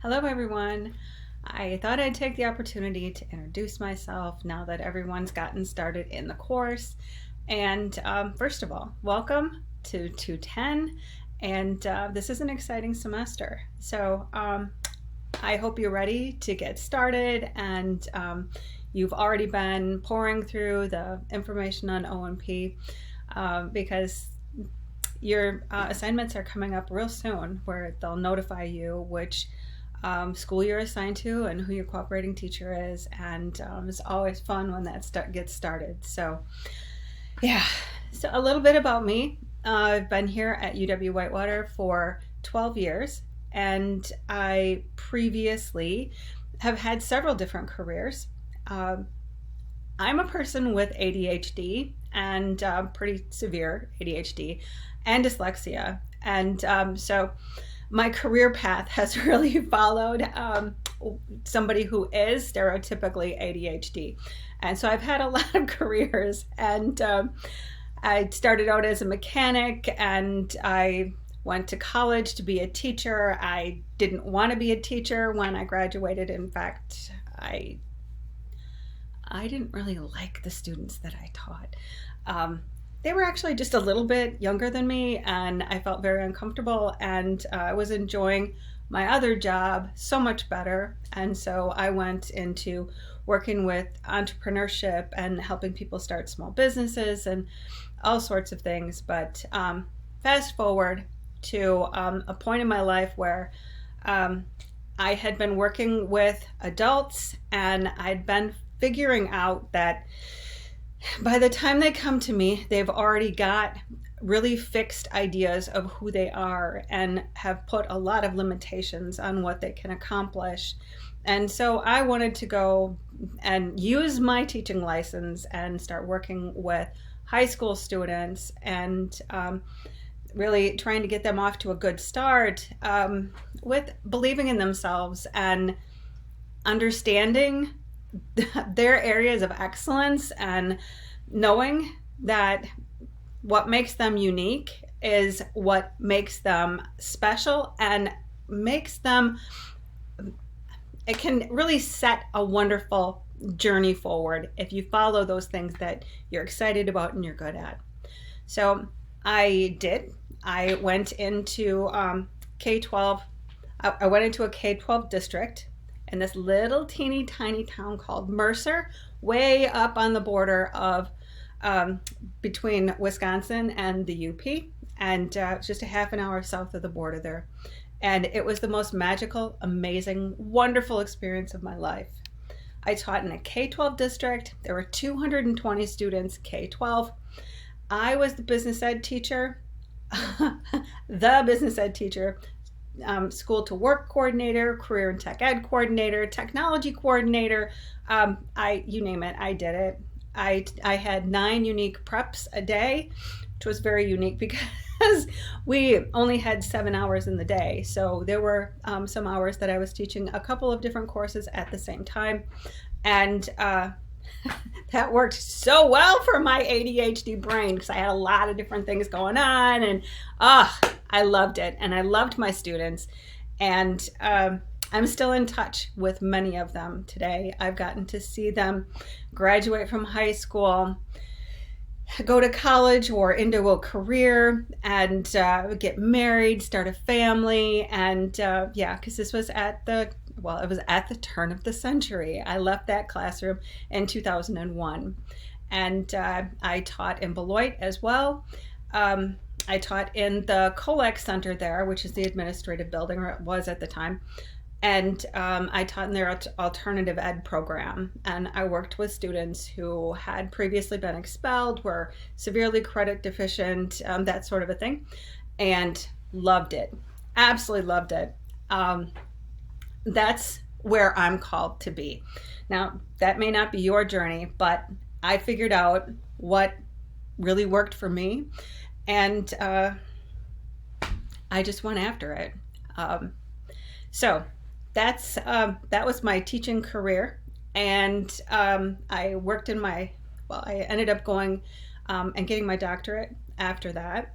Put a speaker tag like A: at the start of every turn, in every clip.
A: Hello, everyone. I thought I'd take the opportunity to introduce myself now that everyone's gotten started in the course. And first of all, welcome to 210. And this is an exciting semester. So I hope you're ready to get started and you've already been pouring through the information on O&P because your assignments are coming up real soon where they'll notify you which school you're assigned to and who your cooperating teacher is. And it's always fun when that gets started. Yeah. So, a little bit about me. I've been here at UW Whitewater for 12 years, and I previously have had several different careers. Um, I'm a person with ADHD and pretty severe ADHD and dyslexia. And so my career path has really followed somebody who is stereotypically ADHD. And so I've had a lot of careers. And I started out as a mechanic and I went to college to be a teacher. I didn't want to be a teacher when I graduated. In fact, I didn't really like the students that I taught. They were actually just a little bit younger than me, and I felt very uncomfortable. And I was enjoying my other job so much better. And so I went into working with entrepreneurship and helping people start small businesses and all sorts of things. But fast forward to a point in my life where I had been working with adults and I'd been figuring out that by the time they come to me, they've already got really fixed ideas of who they are and have put a lot of limitations on what they can accomplish. And so I wanted to go and use my teaching license and start working with high school students and really trying to get them off to a good start with believing in themselves and understanding their areas of excellence and knowing that what makes them unique is what makes them special and makes them, it can really set a wonderful journey forward if you follow those things that you're excited about and you're good at. So I did. I went into K-12. I went into a K-12 district in this little teeny tiny town called Mercer, way up on the border of between Wisconsin and the UP, and it's just a half an hour south of the border there. And it was the most magical, amazing, wonderful experience of my life. I taught in a K-12 district. There were 220 students, K-12. I was the business ed teacher, the business ed teacher, school to work coordinator, career and tech ed coordinator, technology coordinator. You name it, I did it. I had 9 unique preps a day, which was very unique because we only had 7 hours in the day. So there were some hours that I was teaching a couple of different courses at the same time. And that worked so well for my ADHD brain because I had a lot of different things going on. And I loved it. And I loved my students. And I'm still in touch with many of them today. I've gotten to see them graduate from high school, go to college or into a career, and get married, start a family. And because this was it was at the turn of the century. I left that classroom in 2001. And I taught in Beloit as well. I taught in the COLEX Center there, which is the administrative building, or it was at the time. And I taught in their alternative ed program. And I worked with students who had previously been expelled, were severely credit deficient, that sort of a thing, and loved it. Absolutely loved it. That's where I'm called to be. Now, that may not be your journey, but I figured out what really worked for me, and I just went after it. So that was my teaching career, and I worked in I ended up going and getting my doctorate after that.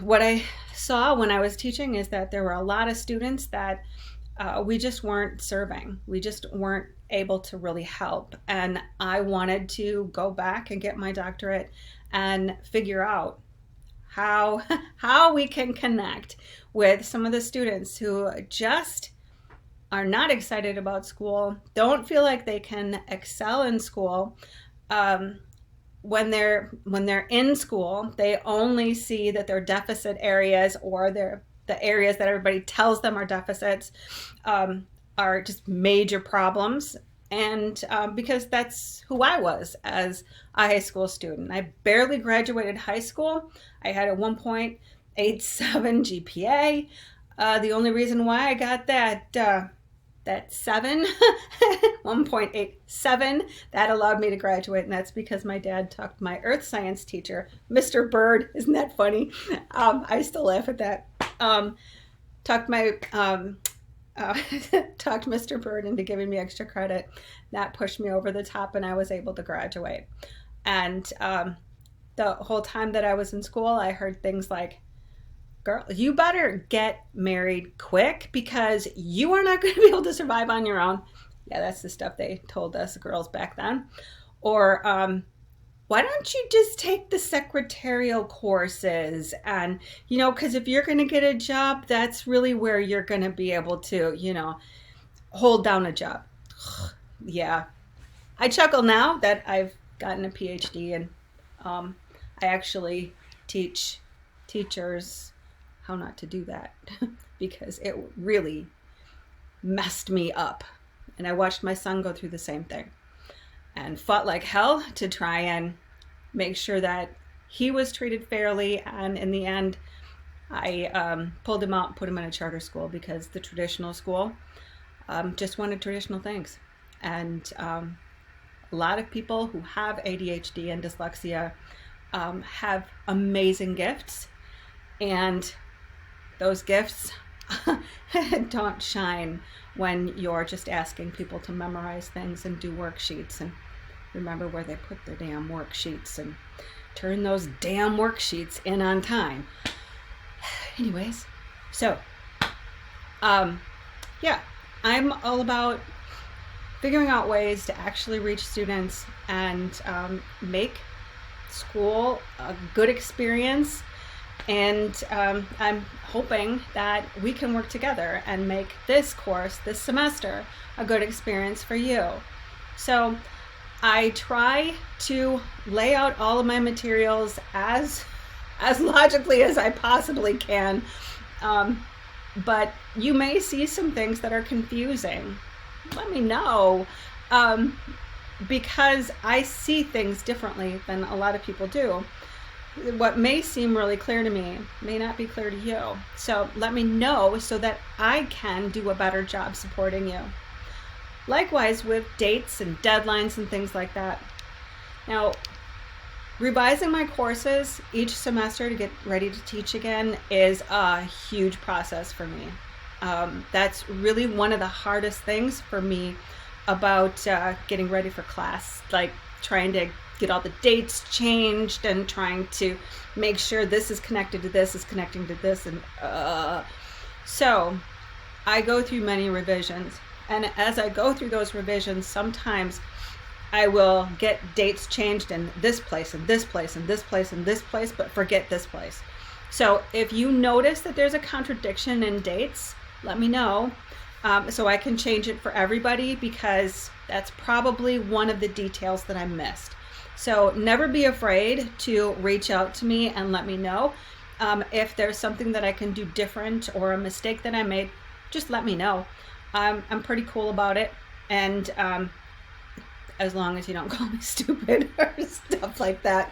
A: What I saw when I was teaching is that there were a lot of students that we just weren't serving. We just weren't able to really help. And I wanted to go back and get my doctorate and figure out how how we can connect with some of the students who just are not excited about school, don't feel like they can excel in school. When they're in school, they only see that they're deficit areas, or they're the areas that everybody tells them are deficits, are just major problems. And because that's who I was as a high school student. I barely graduated high school. I had a 1.87 GPA. The only reason why I got that 1.87, that allowed me to graduate, and that's because my dad tucked my earth science teacher, Mr. Bird. Isn't that funny? I still laugh at that. Tucked Mr. Bird into giving me extra credit. That pushed me over the top, and I was able to graduate. And the whole time that I was in school, I heard things like, "Girl, you better get married quick because you are not going to be able to survive on your own." Yeah, that's the stuff they told us girls back then. Or, why don't you just take the secretarial courses? And, because if you're going to get a job, that's really where you're going to be able to, hold down a job. Yeah. I chuckle now that I've gotten a PhD, and I actually teach teachers how not to do that because it really messed me up. And I watched my son go through the same thing and fought like hell to try and make sure that he was treated fairly. And in the end, I pulled him out and put him in a charter school because the traditional school just wanted traditional things. And a lot of people who have ADHD and dyslexia have amazing gifts, and those gifts don't shine when you're just asking people to memorize things and do worksheets and remember where they put their damn worksheets and turn those damn worksheets in on time. Anyways, so yeah, I'm all about figuring out ways to actually reach students and make school a good experience. And I'm hoping that we can work together and make this course, this semester, a good experience for you. So I try to lay out all of my materials as logically as I possibly can. But you may see some things that are confusing. Let me know, because I see things differently than a lot of people do. What may seem really clear to me may not be clear to you. So let me know so that I can do a better job supporting you. Likewise with dates and deadlines and things like that. Now, revising my courses each semester to get ready to teach again is a huge process for me. That's really one of the hardest things for me about getting ready for class, like trying to get all the dates changed and trying to make sure this is connected to this, is connecting to this. And so I go through many revisions. And as I go through those revisions, sometimes I will get dates changed in this place and this place and this place and this place, but forget this place. So if you notice that there's a contradiction in dates, let me know so I can change it for everybody, because that's probably one of the details that I missed. So never be afraid to reach out to me and let me know. If there's something that I can do different or a mistake that I made, just let me know. I'm pretty cool about it. And as long as you don't call me stupid or stuff like that.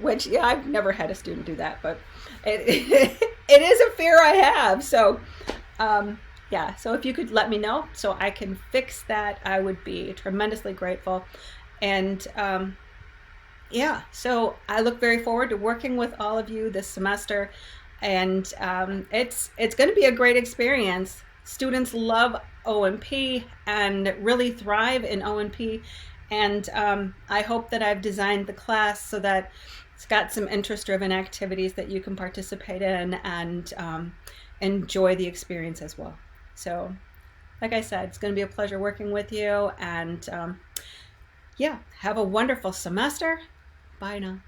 A: Which, yeah, I've never had a student do that, but it is a fear I have. So, yeah, so if you could let me know so I can fix that, I would be tremendously grateful. And yeah, so I look very forward to working with all of you this semester. And it's going to be a great experience. Students love O&P and really thrive in O&P. And I hope that I've designed the class so that it's got some interest-driven activities that you can participate in and enjoy the experience as well. So, like I said, it's going to be a pleasure working with you. And yeah, have a wonderful semester. Bye now.